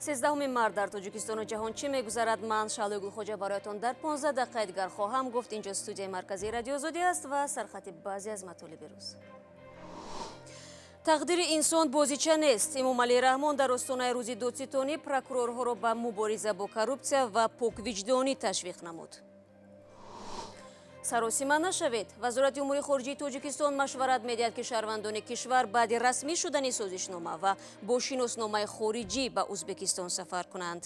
13 март дар Тоҷикистон و ҷаҳон чӣ мегузарад? Ман Шалои Гулхоҷа бароятон дар 15 дақиқа дигар хоҳам гуфт. Инҷо студияи марказии радио Озодӣ аст ва сархати баъзе аз матолиби рӯз. тақдири инсон бозича нест. Эмомалии Раҳмон дар остонаи рӯзи дӯстӣ прокурорҳоро ба мубориза бо коррупсия ва поквиҷдонӣ ташвиқ намуд. саросима нашавед. вазорати умури хориҷии Тоҷикистон машварат медиҳад ки шаҳрвандони кишвар баъди расмӣ шудани созишнома ва бо шиносномаи хориҷӣ ба Узбекистон сафар кунанд.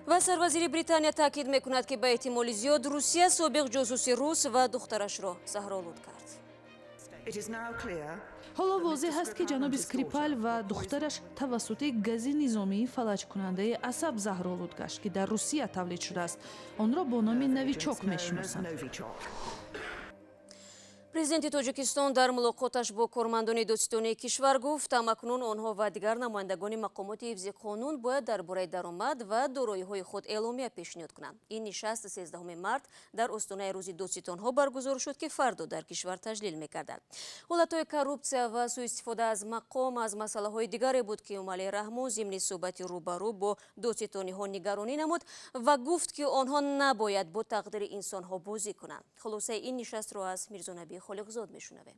ва сарвазири Британия таъкид мекунад ки ба эҳтимоли зиёд Русия собиқ ҷосуси рус ва духтарашро заҳролуд кард. ҳоло возеҳ аст ки ҷаноби Скрипал ва духтараш тавассути гази низомии фалаҷкунандаи асаб заҳролуд гашт ки дар Русия тавлид шудааст. Онро бо номи новичок мешиносанд. Президенти Тоҷикистон дар мулоқоташ бо кормандони дӯстдонии кишвар гуфт тамакнун онҳо ва дигар намояндагони мақомоти ҳифзи қонун бояд дар бораи даромад ва дороиҳои худ эъломия пешниҳод кунанд. Ин нишаст 13 март дар остонаи рӯзи дӯстдонҳо баргузор шуд ки фардо дар кишвар таҷлил мекарданд. ҳолатҳои коррупсия ва суистифода аз мақом аз масъалаҳои дигаре буд ки Эмомалии Раҳмон зимни суҳбати рӯбарӯ бо дӯстдониҳо нигаронӣ намуд ва гуфт ки онҳо набояд бо тақдири инсонҳо бозӣ кунанд. хулосаи ин нишастро аз Мирзонаби خالقزاد میشنویم.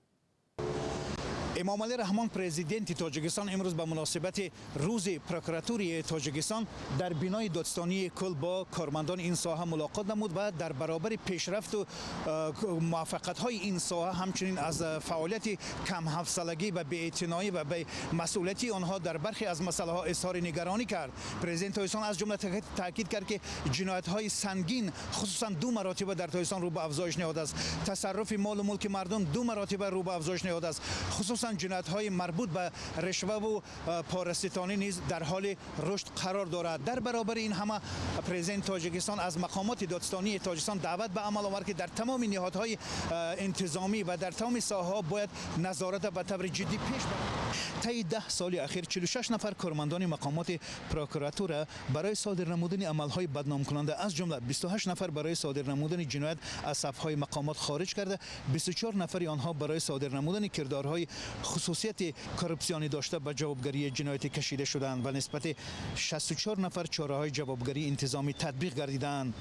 эмомалии раҳмон президенти тоҷикистон имрӯз ба муносибати рӯзи прокуратури тоҷикистон дар бинои додстонии кул бо кормандони ин соҳа мулоқот намуд ва дар баробари пешрафту муваффақиятҳои ин соҳа ҳамчунин аз фаъолияти камҳафзалагӣ ва беэътиноӣ ва бемасъулияти онҳо дар бархе аз масъалаҳо изҳори нигаронӣ кард. Президенти тоҷикистон аз ҷумла таъкид кард ки ҷиноятҳои сангин хусусан 2 маротиба дар тоҷикистон рӯ ба афзоиш наёд аст. тасарруфи молу мулки мардум 2 маротиба рӯ ба афзоиш наёд аст. хусусан ҷиноятҳои марбут ба ришваву пораситонӣ низ дар ҳоли рушд қарор дорад. дар баробари ин ҳама президенти тоҷикистон аз мақомоти додстонии тоҷикистон даъват ба амал овард ки дар тамоми ниҳодҳои интизомӣ ва дар тамоми соҳаҳо бояд назората ба таври ҷиддӣ пеш барад. таи 10 соли ахир 46 нафар кормандони мақомоти прокуратура барои содир намудани амалҳои бадномкунанда аз ҷумла 28 нафар барои содир намудани ҷиноят аз сафҳои мақомот хориҷ карда, 24 нафари онҳо барои содир намудани кирдорҳои хусусияти коррупсионӣ дошта ба ҷавобгарии ҷиноятӣ кашида шуданд ва нисбати 64 нафар чораҳои ҷавобгарии интизомӣ татбиқ гардиданд.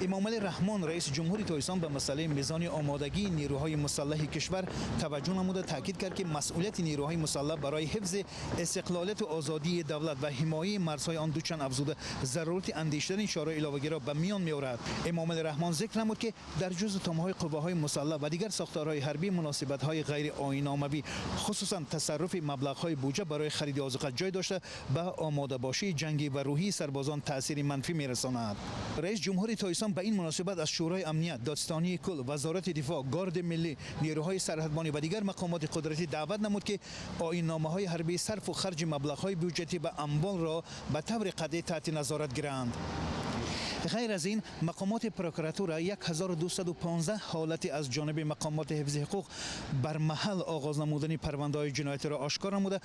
эмомалии раҳмон раиси ҷумҳури тоҷикистон ба масъалаи мизони омодагии нирӯҳои мусаллаҳи кишвар таваҷҷӯҳ намуда таъкид кард ки масъулияти нирӯҳои мусаллаҳ барои ҳифзи истиқлолияту озодии давлат ва ҳимояи марзҳои он дучанд афзуда зарурати андешидани чораҳои иловагиро ба миён меорад. эмомалии раҳмон зикр намуд ки дар ҷузъу томҳои қувваҳои мусаллаҳ ва дигар сохторҳои ҳарбӣ муносибатҳои ғайриоиномавӣ хусусан тасарруфи маблағҳои буҷа барои хариди озуқа ҷой дошта ба омодабошии ҷангӣ ва рӯҳии сарбозон таъсири манфӣ мерасонад. раис ҷумҳури тоҷикистон ба ин муносибат аз шӯрои амният, додстонии кул, вазорати дифоъ, горди миллӣ, нирӯҳои сарҳадбонӣ ва дигар мақомоти қудратӣ даъват намуд ки оинномаҳои ҳарбӣ сарфу харҷи маблағҳои бюҷетӣ ва амволро ба таври қатъӣ таҳти назорат гиранд. غیر از این مقامات پروکوراتور 1215 حالتی از جانب مقامات حفظ حقوق بر محل آغاز نمودن پرونده‌های جنایتی را آشکار نموده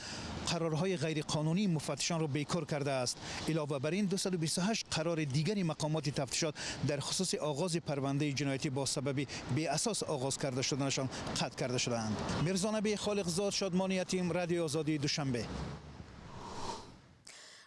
قرارهای غیر قانونی مفتشان را بیکار کرده است. علاوه بر این 228 قرار دیگری مقامات تفتیشات در خصوص آغاز پرونده جنایتی با سبب بی اساس آغاز کرده شدنشان قطع کرده شدند. میرزانبی خالقزاد، شادمانی یتیم، رادیو آزادی دوشنبه.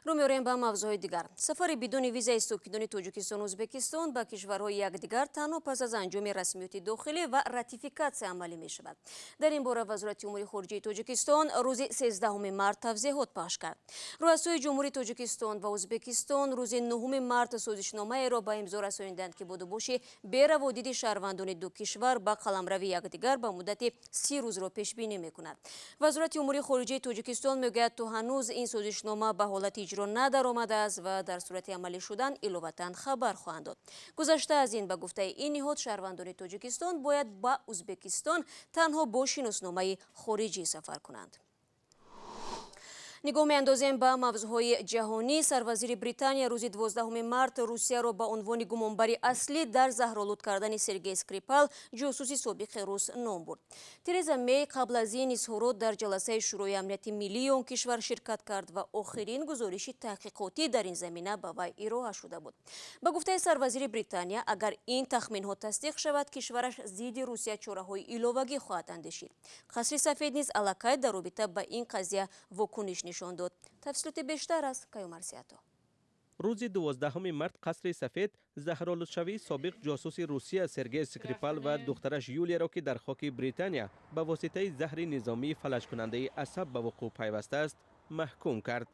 رو می‌آوریم به موضوع دیگر. سفر بدون ویزا استوکیدن توجیکستان و ازبکستان با کشورهای یکدیگر تنها پس از انجام رسمیات داخلی و راتیفیکاسیون عملی می‌شود. در این باره وزارت امور خارجه توجیکستان روز 13 مارت توضیحات پخش کرد. رؤسای جمهوری توجیکستان و ازبکستان روز 9 مارت سازشنامه‌ای را به امضا رساندند که بدوباش بی‌روادید شهروندان دو کشور با قلمروی یکدیگر به مدت 30 روز را پیش بینی می‌کند. وزارت امور خارجه توجیکستان می‌گوید تا هنوز این سازشنامه به حالت اجرا ندارآمده است و در صورت عملی شدن الوتا خبر خواهند داد. گذشته از این به گفته این نهاد شهروندان تاجیکستان باید با ازبکستان تنها با شناسنامه خارجی سفر کنند. نگاه می‌اندازیم به موضوعهای جهانی. سروزیر بریتانیا روز 12 مارت روسیه را با عنوان گمانبر اصلی در زهرالود کردن سرگئی اسکریپال جاسوسی سابق روس نام برد. ترزا می قبل از این اظهارات در جلسه شورای امنیت ملی آن کشور شرکت کرد و آخرین گزارش تحقیقاتی در این زمینه به وی ارائه شده بود. به گفته سروزیر بریتانیا اگر این تخمین‌ها تصدیق شود کشورش ضد روسیه چاره‌های ایلوگی خواهد اندیشید. قصر سفید نیز علاقه در رابطه با این قضیه واکنش نشان داد. تفصیلات بیشتر از کیومرسیاتا. روز 12 مارت قصر سفید заҳролудшавии собиқ ҷосуси русия سرگей скрипал و دخترش یولیا را که در خاک بریتانیا به واسطه زهر نظامی فلج‌کننده عصب به وقوع پیوسته است محکوم کرد.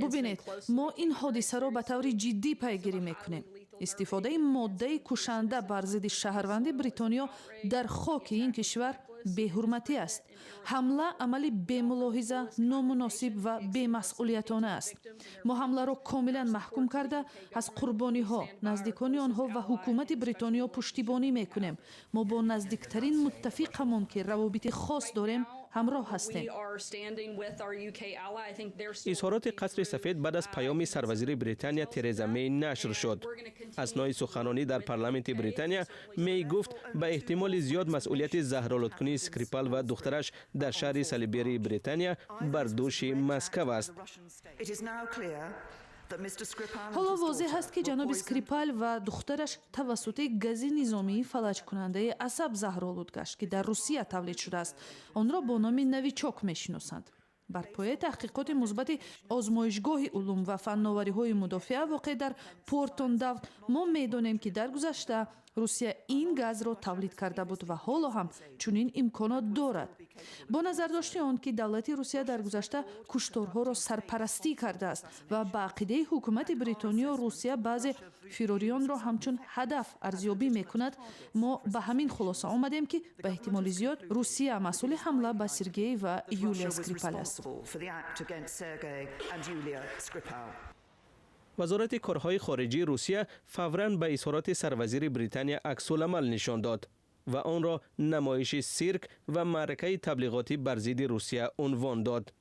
ببینید ما این حادثه را به طور جدی پیگیری میکنیم. استفاده ماده کشنده بر ضد شهروند بریتانیا در خاک این کشور بی‌حرمتی است. حمله عملی بی‌ملاحظه، نامناسب و بی‌مسئولیتانه است. ما حمله را کاملا محکوم کرده از قربانی ها، نزدیکان آنها و حکومت بریتانیا پشتیبانی میکنیم. ما با نزدیکترین متفقمان که روابط خاص داریم همراه هستیم. اظهارات قصر سفید بعد از پیام سروزیر بریتانیا ترزا می نشر شد. اثنای سخنرانی در پارلمانت بریتانیا می گفت به احتمال زیاد مسئولیت زهرالودکنی اسکریپال و دخترش در شهر سالیبری بریتانیا بر دوش مسکو است. حالا واضح است که جناب اسکریپال و دخترش توسط گازی نظامی فلج کننده عصب زهرالود گشت که در روسیه تولید شده است. آن را با نام نویچوک میشناسند. بر پایه تحقیقات مثبت آزمایشگاه علوم و فناوری‌های مدافعه واقع در پورتونداو ما می‌دانیم که در گذشته روسیه این گاز را تولید کرده بود و حالا هم چنین امکانات دارد. با نظر داشته آن که دولت روسیه در گذشته کشتارها را سرپرستی کرده است و به عقیده حکومت بریتانیا روسیه بعضی فراریان را همچون هدف ارزیابی میکند، ما به همین خلاصه آمدیم که به احتمال زیاد روسیه مسئول حمله به سرگئی و یولیا اسکریپال است. وزارت کارهای خارجی روسیه فوراً به اظهارات سروزیر بریتانیا عکس‌العمل نشان داد و آن را نمایش سیرک و معرکه تبلیغاتی بر ضد روسیه عنوان داد.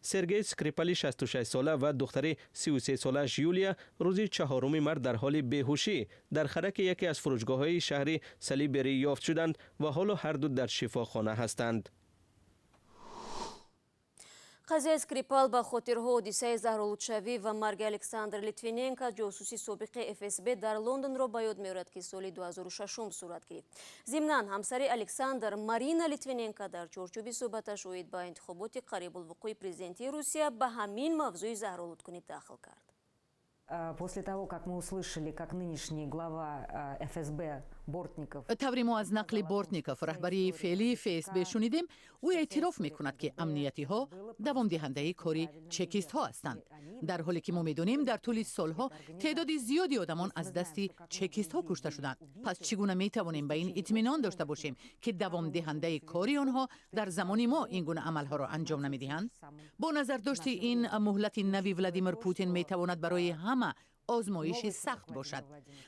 سرگئی اسکریپال 66 ساله و دختر 33 سالش یولیا روز 4 مارت در حال بیهوشی در خرک یکی از فروشگاه‌های شهر سالیبری یافت شدند و حالا هر دو در شفاخانه هستند. قضیه اسکریپال با خاطرها حادثه заҳролудшавӣ و مرگ الکساندر لیتوینенکو جاسوسی سابق FSB در لندن را به یاد می‌آورد که سال 2006 صورت گرفت. ضمناً همسر الکساندر مارینا لیتویننکو در چارچوب صحبتش اوید به انتخابات قریب الوقوع پرزیدنتی روسیه به همین موضوع زهرالودکنی داخل کرد. После того, как мы услышали, как нынешний глава ФСБ Бортников... طوری ما از نقل بورتنیکوف رهبری فعلی FSB شنیدیم، او اعتراف میکند که امنیتی ها دوام دهنده کاری چکیست ها هستند، در حالی که ما میدونیم در طول سالها تعداد زیادی آدمان از دست چکیست ها کشته شدند. پس چگونه میتوانیم به این اطمینان داشته باشیم که دوام دهنده کاری آنها در زمان ما این گونه عمل ها را انجام نمیدهند؟ با نظر داشتی این مهلت نوی ولادیمیر پوتین میتواند برای همه آزمایش سخت باشد.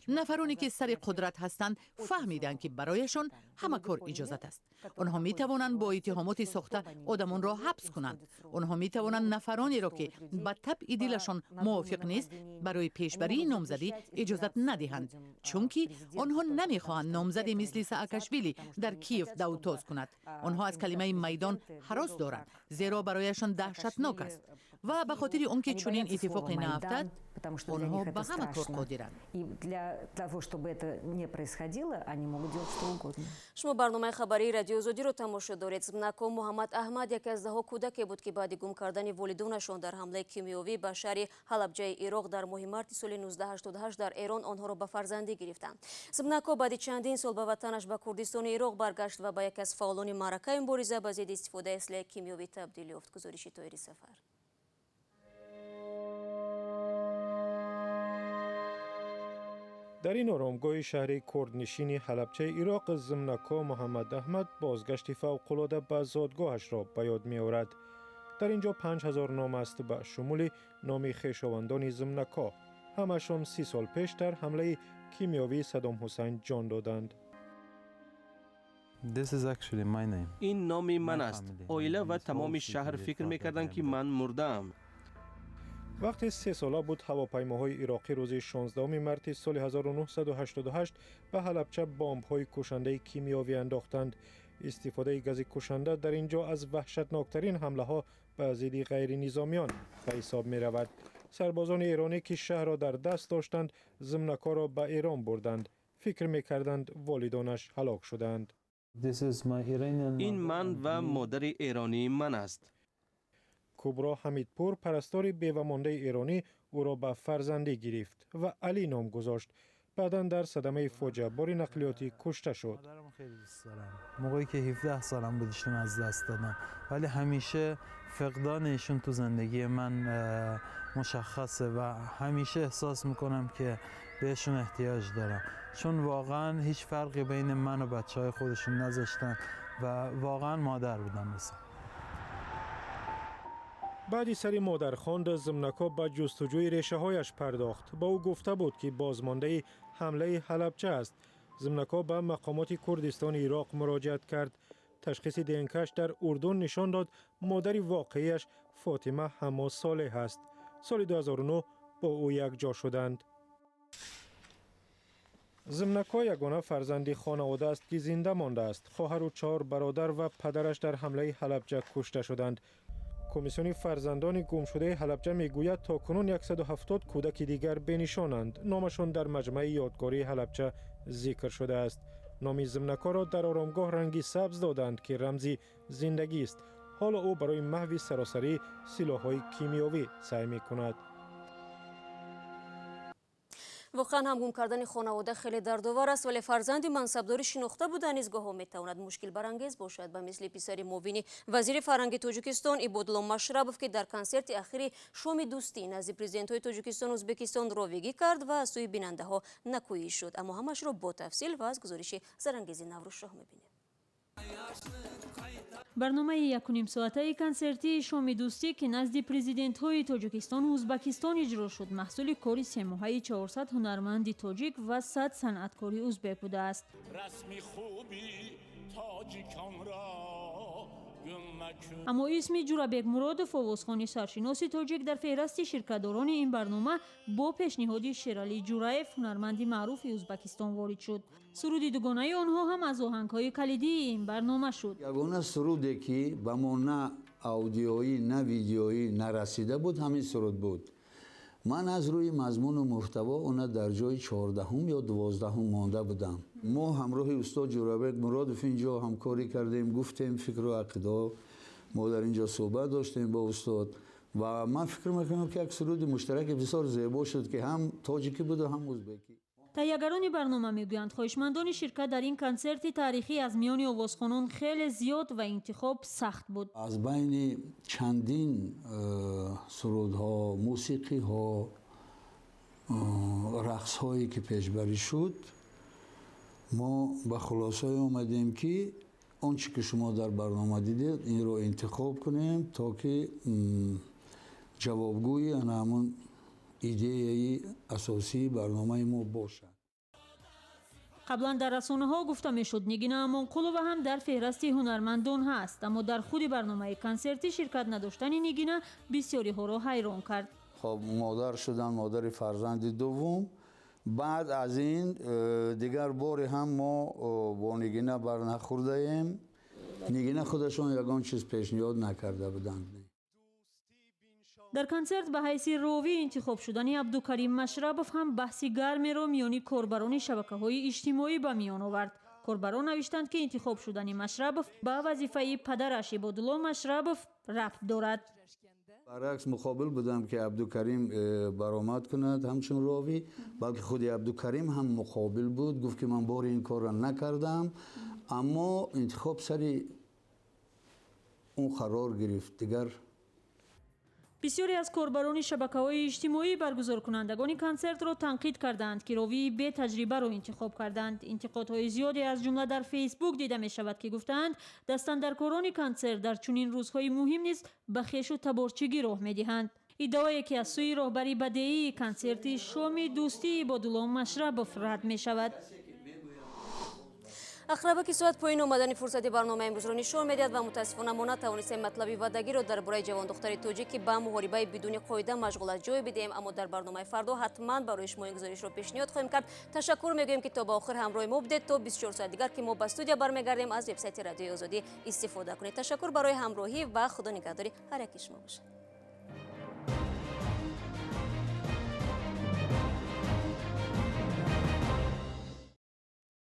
نفرانی که سر قدرت هستند فهمیدند که برایشان همه کار اجازت است. آنها می توانند با اتهامات ساخته آدمان را حبس کنند. آنها می توانند نفرانی را که با طبع دلشان موافق نیست برای پیشبری نامزدی اجازت ندهند، چون که آنها نمیخواهند نامزدی مثل سااکاشویلی در کیف دوتاز کند. آنها از کلمه میدان هراس دارند، زیرا برایشان دهشتناک است و به خاطر آنکه چنین اتفاقی نیفتد آنها به همه کار قادرند. شما برنامه خبری رادیو آزادی رو تماشا دارید. زمناکو محمد احمد یکی از 10 کودکی بود که بعد گم کردن والدینشان در حمله کیمیاوی به شهر حلبجه عراق در ماه مارت سال 1988 در ایران آنها را به فرزندی گرفتند. زمناکو بعد چندین سال به وطنش به کردستان عراق برگشت و به یکی از فعالان معرکه مبارزه به ضد استفاده اسلحه کیمیاوی تبدیل یافت. گزارش طاهری سفر. در این آرامگاه شهر کردنشین حلبچه عراق زمناکو محمد احمد بازگشت فوق‌العاده به زادگاهش را به یاد می‌آورد. در اینجا 5000 نام است به شمول نام خویشاوندان زمناکو. همشان 30 سال پیش در حمله کیمیاوی صدام حسین جان دادند. این نام من است. عائله و تمام شهر فکر می‌کردند که من مرده‌ام. وقتی 3 ساله بود هواپیماهای عراقی روز 16 مارت سال 1988 به حلبچه بمب‌های کشنده کیمیاوی انداختند. استفاده گاز کشنده در اینجا از وحشتناکترین حمله ها به ضد غیر نظامیان به حساب می رود. سربازان ایرانی که شهر را در دست داشتند زمناکو را به ایران بردند. فکر می کردند والدانش هلاک شدند. این من و مادر ایرانی من است. کبرا حمیدپور پرستار بیوه‌مانده ایرانی او را به فرزندی گرفت و علی نام گذاشت. بعداً در صدمه فاجعه بار نقلیاتی کشته شد. مادرم خیلی دوست دارم. موقعی که 17 سالم بود ایشون از دست دادم، ولی همیشه فقدان ایشون تو زندگی من مشخصه و همیشه احساس میکنم که بهشون احتیاج دارم، چون واقعا هیچ فرقی بین من و بچهای خودشون نذاشتن و واقعا مادر بودن مثلا. بعدی سری مادر خواند زمنکا به جستجوی ریشه هایش پرداخت. با او گفته بود که بازمانده حمله حلبچه است. زمنکا به مقامات کردستان عراق مراجعت کرد. تشخیص دینکش در اردن نشان داد مادر واقعیش فاطمه حماس صالح است. سال 2009 با او یک جا شدند. زمنکا یگانه فرزند خانواده است که زنده مانده است. خواهر و 4 برادر و پدرش در حمله حلبچه کشته شدند. کمیسیون فرزندان گمشده حلبچه میگوید تاکنون 170 کودک دیگر بنشانند. نامشان در مجمع یادگاری حلبچه ذکر شده است. نام زمنکا را در آرامگاه رنگی سبز دادند که رمزی زندگی است. حالا او برای محو سراسری سلاح‌های کیمیاوی سعی می‌کند. واقعا هم گم کردن خانواده خیلی دردآور است، ولی فرزند منصبداری شناخته بودن از گاه‌ها میتواند مشکل برانگیز باشد. به مثل پسری معاون وزیر فرهنگ تاجیکستان ابوداللو مشربов که در کنسرت اخیر شومی دۆستӣ نزد پرزیدنت‌های تاجیکستان ازبکستان ровигӣ کرد و از سوی بیننده‌ها نکویی شد. اما همش را با تفصیل و از گزارش زرانگیز نوروز شاه می‌بینیم. барномаи 1.5 соатаи консерти шоми дӯстӣ ки назди президентҳои тоҷикистону узбекистон иҷро шуд маҳсули кори 3 моҳаи 400 ҳунарманди тоҷик ва 100 санъаткори узбек будааст. аммо исми ҷурабек муродов овозхони саршиноси тоҷик дар феҳрасти ширкатдорони ин барнома бо пешниҳоди шералӣ ҷураев ҳунарманди маъруфи узбекистон ворид шуд. суруди дугонаи онҳо ҳам аз оҳангҳои калидии ин барнома шуд. ягона суруде ки ба мо на аудиоӣ на видеоӣ нарасида буд ҳамин суруд буд. ман аз рӯи мазмуну муҳтаво она дар ҷои 14 ё 12 монда будам. мо ҳамроҳи устод ҷурабек муродов инҷо ҳамкорӣ кардем, гуфтем фикру ақидо, мо дар инҷо суҳбат доштем бо устод ва ман фикр мекунам ки як суруди муштараки бисёр зебо шуд ки ҳам тоҷикӣ буду ҳам узбекӣ. тайяргарони барнома мегӯянд хоҳишмандони ширкат дар ин консерти таърихӣ аз миёни овозхонон хеле зиёд ва интихоб сахт буд. аз байни чандин сурудҳо, мусиқиҳо, рақсҳое ки пешбарӣ шуд, мо ба хулосае омадем ки он чи ки шумо дар барнома дидед инро интихоб кунем то ки ҷавобгӯи ана ҳамон идеяи асосии барномаи мо бошад. қаблан дар расонаҳо гуфта мешуд нигина амонқулова ҳам дар феҳрасти ҳунармандон ҳаст, аммо дар худи барномаи консерти ширкат надоштани нигина бисёриҳоро хайрон кард. хоб модар шудан, модари фарзанди дуввум. баъд аз ин дигар бори ҳам мо бо нигина барнахӯрдаем. нигина худашон ягон чиз пешниҳод накарда буданд. дар консерт ба ҳайси ровӣ интихоб шудани абдукарим машрабов ҳам баҳси гармеро миёни корбарони шабакаҳои иҷтимоӣ ба миён овард. корбарон навиштанд ки интихоб шудани машрабов ба вазифаи падараш ибодулло машрабов рабт дорад. баръакс муқобил будам ки абдукарим баромад кунад ҳамчун ровӣ, балки худи абдукарим ҳам муқобил буд, гуфт ки ман бори ин корро накардам, аммо интихоб сари он қарор гирифт. дигар бисёре аз корбарони шабакаҳои иҷтимоӣ баргузоркунандагони консертро танқид карданд ки ровии бетаҷрибаро интихоб карданд. интиқодҳои зиёде аз ҷумла дар фейсбук дида мешавад ки гуфтаанд дастандаркорони консерт дар чунин рӯзҳои муҳим низ ба хешу таборчигӣ роҳ медиҳанд. иддаое ки аз сӯи роҳбари бадеии консерти шоми дӯстӣ ибодулло машрабов рад мешавад. ахрабаки соат поин омадани фурсати барнома имрӯзро нишон медиҳад ва мутаассифона мо натавонистем матлаби ваъдагиро дар бораи ҷавондухтари тоҷик ки ба муҳорибаи бидуни қоида машғул аст ҷой бидем, аммо дар барномаи фардо ҳатман барои шумо ин гузоришро пешниҳод хоҳем кард. ташаккур мегӯем ки то ба охир ҳамроҳи мо будед. то 24 соат дигар ки мо ба студия бармегардем аз вебсайти радиои озодӣ истифода кунед. ташаккур барои ҳамроҳӣ ва худо нигаҳдори ҳар яки шумо бошад.